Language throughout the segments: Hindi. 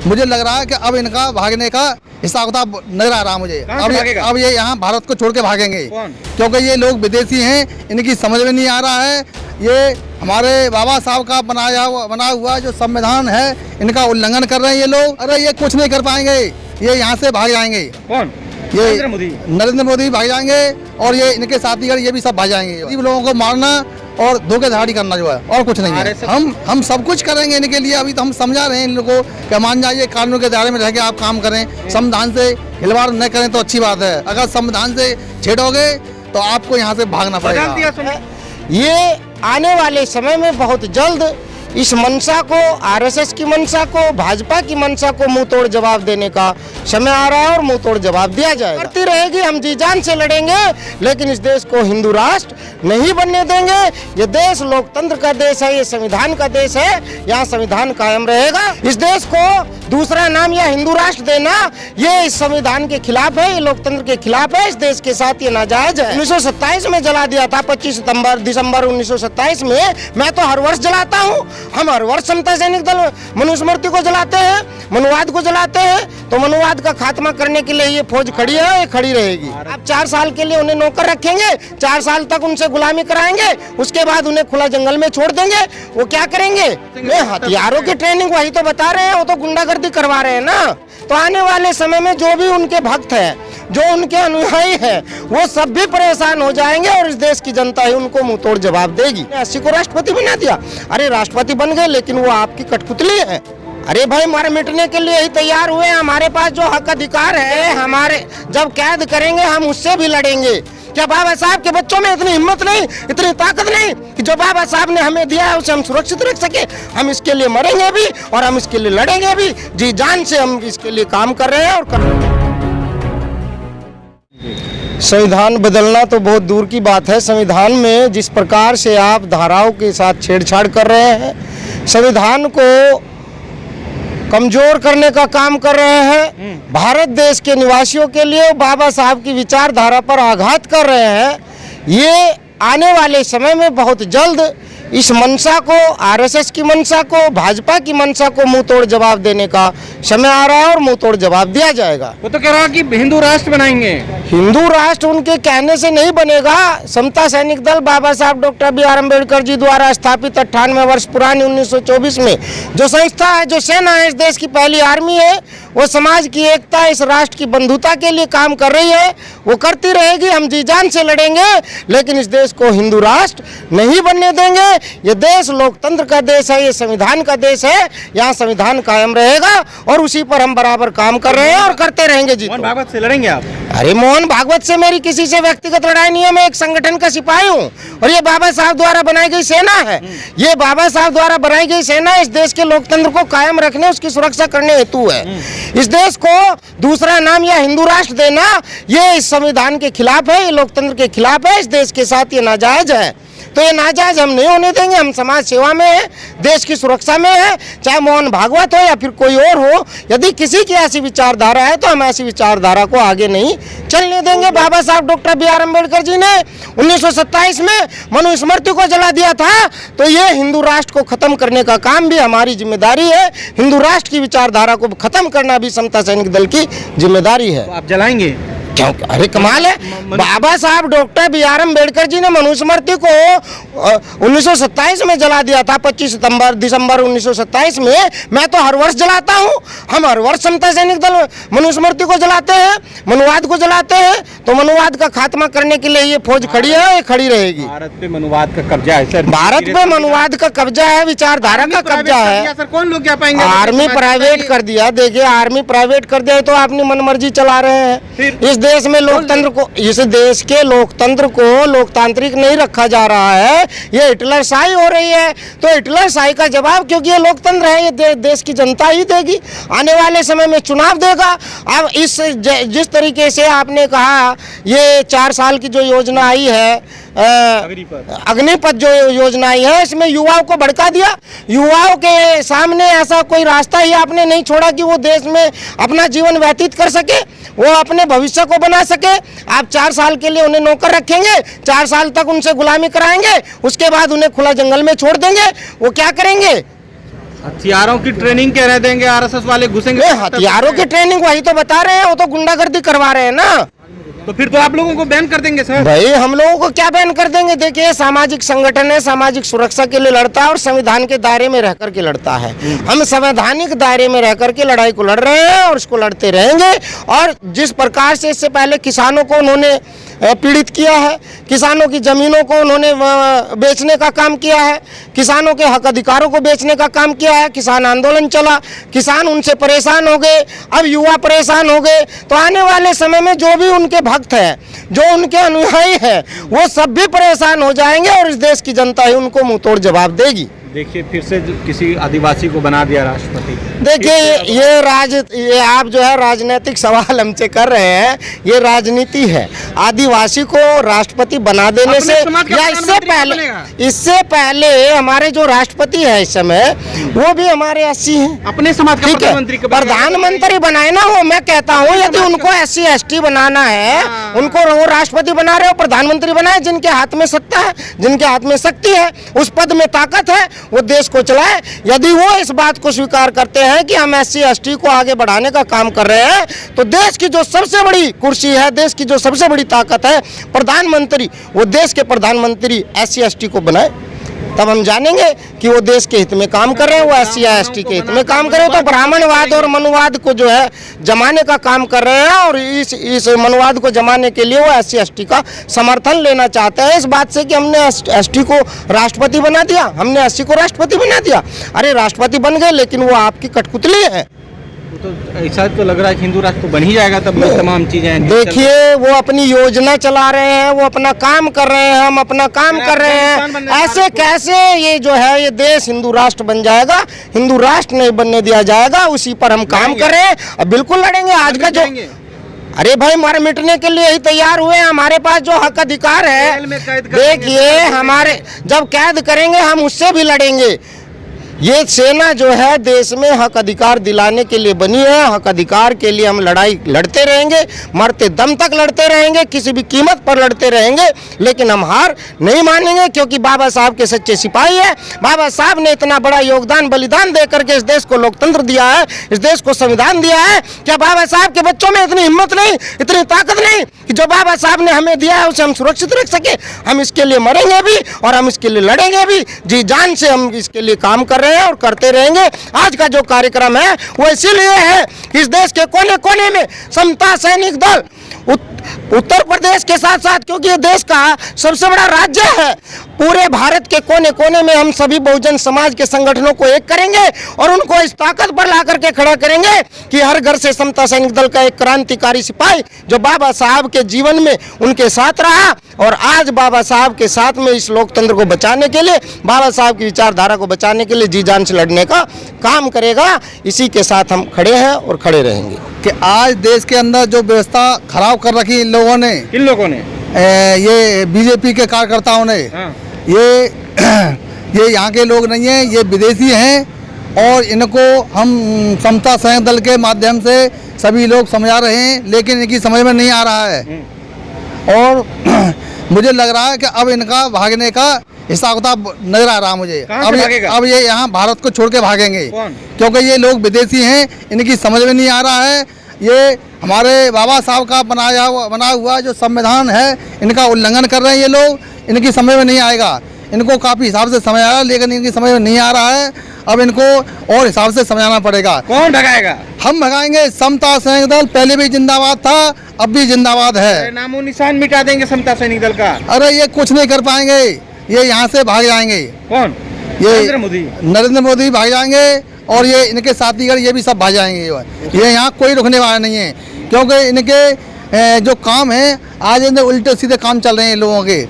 मुझे लग रहा है कि अब इनका भागने का हिसाब किताब नजर आ रहा मुझे। अब ये यहाँ भारत को छोड़ के भागेंगे। क्योंकि ये लोग विदेशी हैं, इनकी समझ में नहीं आ रहा है। ये हमारे बाबा साहब का बना हुआ जो संविधान है, इनका उल्लंघन कर रहे हैं ये लोग। अरे ये कुछ नहीं कर पाएंगे, ये यहाँ से भाग जाएंगे। कौन? ये नरेंद्र मोदी भाग जाएंगे और ये इनके साथीगण ये भी सब भाग जाएंगे। गरीब लोगों को मारना और धोखेधड़ी करना जो है, और कुछ नहीं है। हम सब कुछ करेंगे इनके लिए। अभी तो हम समझा रहे हैं इन लोगों को कि मान जाइए, कानून के दायरे में रह के आप काम करें, संविधान से हिलवाड़ न करें तो अच्छी बात है। अगर संविधान से छेड़ोगे तो आपको यहाँ से भागना पड़ेगा। ये आने वाले समय में बहुत जल्द इस मंशा को, आरएसएस की मंशा को, भाजपा की मंशा को मुंह तोड़ जवाब देने का समय आ रहा है और मुंह तोड़ जवाब दिया जाएगा। करती रहेगी, हम जी जान से लड़ेंगे, लेकिन इस देश को हिंदू राष्ट्र नहीं बनने देंगे। ये देश लोकतंत्र का देश है, ये संविधान का देश है, यहाँ संविधान कायम रहेगा। इस देश को दूसरा नाम या हिंदू राष्ट्र देना, ये इस संविधान के खिलाफ है, ये लोकतंत्र के खिलाफ है। इस देश के साथ ये नाजायज है। 1927 में जला दिया था, 25 दिसंबर 1927 में। मैं तो हर वर्ष जलाता हूँ। हम हर वर्ष समता सैनिक दल मनुस्मृति को जलाते हैं, मनुवाद को जलाते हैं। तो मनुवाद का खात्मा करने के लिए ये फौज खड़ी है, ये खड़ी रहेगी। आप 4 साल के लिए उन्हें नौकर रखेंगे, 4 साल तक उनसे गुलामी कराएंगे, उसके बाद उन्हें खुला जंगल में छोड़ देंगे। वो क्या करेंगे? हथियारों की ट्रेनिंग, वही तो बता रहे हैं, वो तो गुंडागर्दी करवा रहे हैं ना। तो आने वाले समय में जो भी उनके भक्त हैं, जो उनके अनुयायी हैं, वो सब भी परेशान हो जाएंगे और इस देश की जनता ही उनको मुंह तोड़ जवाब देगी। 80 को राष्ट्रपति बना दिया। अरे राष्ट्रपति बन गए, लेकिन वो आपकी कठपुतली है। अरे भाई, मारे मिटने के लिए ही तैयार हुए। हमारे पास जो हक अधिकार है, हमारे जब कैद करेंगे हम उससे भी लड़ेंगे। क्या बाबा साहब के बच्चों में इतनी हिम्मत नहीं, इतनी ताकत नहीं कि जो बाबा साहब ने हमें दिया है उसे हम सुरक्षित रख सके? हम इसके लिए मरेंगे भी और हम इसके लिए लड़ेंगे भी। जी जान से हम इसके लिए काम कर रहे हैं और कर रहे हैं। संविधान बदलना तो बहुत दूर की बात है। संविधान में जिस प्रकार से आप धाराओं के साथ छेड़छाड़ कर रहे हैं, संविधान को कमजोर करने का काम कर रहे हैं, भारत देश के निवासियों के लिए बाबा साहब की विचारधारा पर आघात कर रहे हैं। ये आने वाले समय में बहुत जल्द इस मंशा को, आरएसएस की मंशा को, भाजपा की मंशा को मुंह तोड़ जवाब देने का समय आ रहा है और मुंह तोड़ जवाब दिया जाएगा। वो तो कह रहा कि हिंदू राष्ट्र बनाएंगे। हिंदू राष्ट्र उनके कहने से नहीं बनेगा। समता सैनिक दल बाबा साहब doctor B are Ambedkar ji द्वारा स्थापित 98 वर्ष पुरानी 1924 में जो संस्था है, जो सेना है, इस देश की पहली आर्मी है, वो समाज की एकता, इस राष्ट्र की बंधुता के लिए काम कर रही है। वो करती रहेगी, हम जी जान से लड़ेंगे, लेकिन इस देश को हिंदू राष्ट्र नहीं बनने देंगे। ये देश लोकतंत्र का देश है, ये संविधान का देश है, यहाँ संविधान कायम रहेगा और उसी पर हम बराबर काम कर रहे हैं और करते रहेंगे। जी मोहन भागवत से लड़ेंगे आप? अरे मोहन भागवत से मेरी किसी से व्यक्तिगत लड़ाई नहीं है। मैं एक संगठन का सिपाही हूँ और ये बाबा साहब द्वारा बनाई गई सेना है। ये बाबा साहब द्वारा बनाई गई सेना इस देश के लोकतंत्र को कायम रखने, उसकी सुरक्षा करने हेतु है। इस देश को दूसरा नाम या हिंदू राष्ट्र देना, ये इस संविधान के खिलाफ है, ये लोकतंत्र के खिलाफ है। इस देश के साथ ये नाजायज है, तो ये नाजायज हम नहीं होने देंगे। हम समाज सेवा में है, देश की सुरक्षा में है, चाहे मोहन भागवत हो या फिर कोई और हो। यदि किसी की ऐसी विचारधारा है तो हम ऐसी विचारधारा को आगे नहीं चलने देंगे। बाबा साहब doctor B are Ambedkar ji ने 1927 में मनुस्मृति को जला दिया था, तो ये हिंदू राष्ट्र को खत्म करने का काम भी हमारी जिम्मेदारी है। हिंदू राष्ट्र की विचारधारा को खत्म करना भी समता सैनिक दल की जिम्मेदारी है। तो आप जलाएंगे? क्यों? अरे कमाल है, बाबा साहब doctor B are Ambedkar ji ने मनुस्मृति को 1927 में जला दिया था, 25 दिसंबर 1927 में। मैं तो हर वर्ष जलाता हूँ। हम हर वर्ष समता सैनिक दल मनुस्मृति को जलाते हैं, मनुवाद को जलाते हैं। तो मनुवाद का खात्मा करने के लिए ये फौज खड़ी है, ये खड़ी रहेगी। भारत पे मनुवाद का कब्जा है सर। भारत पे मनुवाद का कब्जा है, विचारधारा का कब्जा है। सर कौन लोग क्या पाएंगे? आर्मी प्राइवेट कर दिया। देखिए, आर्मी प्राइवेट कर दिया तो अपनी मनमर्जी चला रहे हैं। इस देश में लोकतंत्र को, इस देश के लोकतंत्र को लोकतांत्रिक नहीं रखा जा रहा है, ये हिटलरशाही हो रही है। तो हिटलरशाही का जवाब, क्योंकि ये लोकतंत्र है, ये देश की जनता ही देगी। आने वाले समय में चुनाव देगा। अब इस जिस तरीके से आपने कहा, ये 4 साल की जो योजना आई है, अग्निपथ जो योजना आई है, इसमें युवाओं को भड़का दिया। युवाओं के सामने ऐसा कोई रास्ता ही आपने नहीं छोड़ा कि वो देश में अपना जीवन व्यतीत कर सके, वो अपने भविष्य को बना सके। आप 4 साल के लिए उन्हें नौकर रखेंगे, 4 साल तक उनसे गुलामी कराएंगे, उसके बाद उन्हें खुला जंगल में छोड़ देंगे। वो क्या करेंगे? हथियारों की ट्रेनिंग कह रहे देंगे आरएसएस वाले, घुसेंगे ये हथियारों की ट्रेनिंग वही तो बता रहे हैं, वो तो गुंडागर्दी करवा रहे हैं ना। तो फिर तो आप लोगों को बैन कर देंगे सर। भाई हम लोगों को क्या बैन कर देंगे? देखिए, सामाजिक संगठन है, सामाजिक सुरक्षा के लिए लड़ता है और संविधान के दायरे में रह करके लड़ता है। हम संवैधानिक दायरे में रह करके लड़ाई को लड़ रहे हैं और उसको लड़ते रहेंगे। और जिस प्रकार से इससे पहले किसानों को उन्होंने पीड़ित किया है, किसानों की जमीनों को उन्होंने बेचने का काम किया है, किसानों के हक अधिकारों को बेचने का काम किया है, किसान आंदोलन चला, किसान उनसे परेशान हो गए, अब युवा परेशान हो गए। तो आने वाले समय में जो भी उनके भक्त हैं, जो उनके अनुयायी हैं, वो सब भी परेशान हो जाएंगे और इस देश की जनता ही उनको मुंहतोड़ जवाब देगी। देखिए, फिर से किसी आदिवासी को बना दिया राष्ट्रपति। देखिए, ये आप जो है राजनीतिक सवाल हमसे कर रहे हैं, ये राजनीति है। आदिवासी को राष्ट्रपति बना देने से या इससे पहले हमारे जो राष्ट्रपति है इस समय, वो भी हमारे 80 हैं। अपने समाज का प्रधानमंत्री बनाए ना, वो मैं कहता हूँ यदि उनको SC ST बनाना है, उनको वो राष्ट्रपति बना रहे हो, प्रधानमंत्री बनाए, जिनके हाथ में सत्ता है, जिनके हाथ में शक्ति है, उस पद में ताकत है, वो देश को चलाए। यदि वो इस बात को स्वीकार करते हैं कि हम SC ST को आगे बढ़ाने का काम कर रहे हैं, तो देश की जो सबसे बड़ी कुर्सी है, देश की जो सबसे बड़ी ताकत है प्रधानमंत्री, वो देश के प्रधानमंत्री SC ST को बनाए, तब हम जानेंगे कि वो देश के हित में काम कर रहे हैं, वो SC ST के हित में काम कर रहे हैं। तो ब्राह्मणवाद और मनुवाद को जो है जमाने का काम कर रहे हैं और इस मनुवाद को जमाने के लिए वो SC ST का समर्थन लेना चाहते हैं, इस बात से कि हमने ST को राष्ट्रपति बना दिया, हमने SC को राष्ट्रपति बना दिया। अरे राष्ट्रपति बन गए, लेकिन वो आपकी कठपुतली है। तो ऐसा तो लग रहा है कि हिंदू राष्ट्र तो बन ही जाएगा, तब तमाम चीजें। देखिए, वो अपनी योजना चला रहे हैं, वो अपना काम कर रहे हैं, हम अपना काम कर रहे हैं। ऐसे कैसे ये जो है ये देश हिंदू राष्ट्र बन जाएगा? हिंदू राष्ट्र नहीं बनने दिया जाएगा, उसी पर हम काम कर रहे हैं। अब बिल्कुल लड़ेंगे। आज का जो अरे भाई, मर मिटने के लिए ही तैयार हुए हैं। हमारे पास जो हक अधिकार है, देखिए, हमारे जब कैद करेंगे हम उससे भी लड़ेंगे। ये सेना जो है देश में हक अधिकार दिलाने के लिए बनी है। हक अधिकार के लिए हम लड़ाई लड़ते रहेंगे, मरते दम तक लड़ते रहेंगे, किसी भी कीमत पर लड़ते रहेंगे, लेकिन हम हार नहीं मानेंगे, क्योंकि बाबा साहब के सच्चे सिपाही है। बाबा साहब ने इतना बड़ा योगदान, बलिदान दे करके इस देश को लोकतंत्र दिया है, इस देश को संविधान दिया है। क्या बाबा साहब के बच्चों में इतनी हिम्मत नहीं, इतनी ताकत नहीं कि जो बाबा साहब ने हमें दिया है उसे हम सुरक्षित रख सके? हम इसके लिए मरेंगे भी और हम इसके लिए लड़ेंगे भी, जी जान से हम इसके लिए काम कर रहे हैं और करते रहेंगे। आज का जो कार्यक्रम है वो इसीलिए है, इस देश के कोने कोने में समता सैनिक दल, उत्तर प्रदेश के साथ साथ, क्योंकि ये देश का सबसे बड़ा राज्य है, पूरे भारत के कोने कोने में हम सभी बहुजन समाज के संगठनों को एक करेंगे और उनको इस ताकत पर ला करके खड़ा करेंगे कि हर घर से समता सैनिक दल का एक क्रांतिकारी सिपाही जो बाबा साहब के जीवन में उनके साथ रहा और आज बाबा साहब के साथ में इस लोकतंत्र को बचाने के लिए, बाबा साहब की विचारधारा को बचाने के लिए जी जान से लड़ने का काम करेगा। इसी के साथ हम खड़े हैं और खड़े रहेंगे। कि आज देश के अंदर जो व्यवस्था खराब कर रखी इन लोगों ने, किन लोगों ने? ये बीजेपी के कार्यकर्ताओं ने। हाँ। ये यहाँ के लोग नहीं हैं, ये विदेशी हैं और इनको हम समता सैनिक दल के माध्यम से सभी लोग समझा रहे हैं, लेकिन इनकी समझ में नहीं आ रहा है। और मुझे लग रहा है कि अब इनका भागने का हिसाब किताब नजर आ रहा है मुझे। अब ये यहाँ भारत को छोड़ के भागेंगे, क्योंकि ये लोग विदेशी हैं, इनकी समझ में नहीं आ रहा है। ये हमारे बाबा साहब का बना हुआ जो संविधान है, इनका उल्लंघन कर रहे हैं ये लोग। इनकी समझ में नहीं आएगा, इनको काफ़ी हिसाब से समझ आया, लेकिन इनकी समझ में नहीं आ रहा है। अब इनको और हिसाब से समझाना पड़ेगा। कौन भगाएगा? हम भगाएंगे। समता सैनिक दल पहले भी जिंदाबाद था, अब भी जिंदाबाद है। नामो निशान मिटा देंगे समता सैनिक दल का। अरे ये कुछ नहीं कर पाएंगे, ये यहाँ से भाग जाएंगे। कौन? ये नरेंद्र मोदी भाग जाएंगे और ये इनके साथीगण ये भी सब भाग जाएंगे। ये यहाँ कोई रुकने वाला नहीं है, क्योंकि इनके जो काम है आज इनके उल्टे सीधे काम चल रहे हैं लोगों के।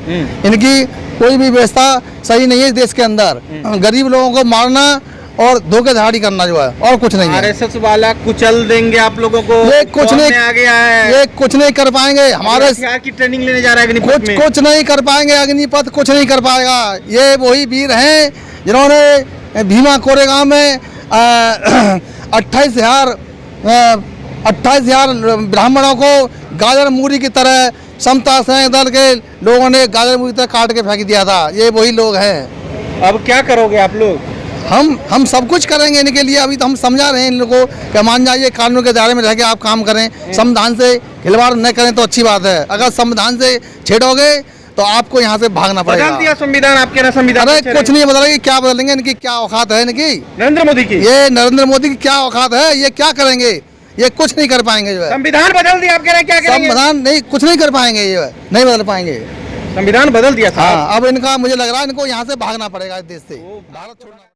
इनकी कोई भी व्यवस्था सही नहीं है देश के अंदर। गरीब लोगों को मारना और धोखेधड़ी करना जो है, और कुछ नहीं है। आरएसएस वाला कुचल देंगे आप लोगों को। ये कुछ नहीं आ गया है, ये कुछ नहीं कर पाएंगे। हमारे हथियार की ट्रेनिंग लेने जा रहा है अग्निपथ में। कुछ नहीं कर पाएंगे। अग्निपथ कुछ नहीं कर पाएगा। ये वही वीर हैं जिन्होंने भीमा कोरेगांव में 28,000 ब्राह्मणों को गाजर मूरी की तरह समता सैनिक दल के लोगों ने गाजर मूरी की तरह काट के फेंक दिया था। ये वही लोग हैं। अब क्या करोगे आप लोग? हम सब कुछ करेंगे इनके लिए। अभी तो हम समझा रहे हैं इन लोगों को कि मान जाइए कानून के दायरे में रह के आप काम करें, संविधान से खिलवाड़ न करें तो अच्छी बात है। अगर संविधान से छेड़ोगे तो आपको यहाँ से भागना पड़ेगा। बदल दिया संविधान आपके ना संविधान? अरे कुछ नहीं बदलेगी, क्या बदलेंगे? इनकी क्या औकात है इनकी? नरेंद्र मोदी की? ये नरेंद्र मोदी की क्या औकात है? ये क्या करेंगे? ये कुछ नहीं कर पाएंगे जो है। संविधान बदल दिया, आप कह रहे हैं क्या करेंगे? संविधान नहीं, कुछ नहीं कर पाएंगे, ये नहीं बदल पाएंगे। संविधान बदल दिया था। हाँ, अब इनका मुझे लग रहा है इनको यहाँ से भागना पड़ेगा इस देश से, भारत छोड़ना।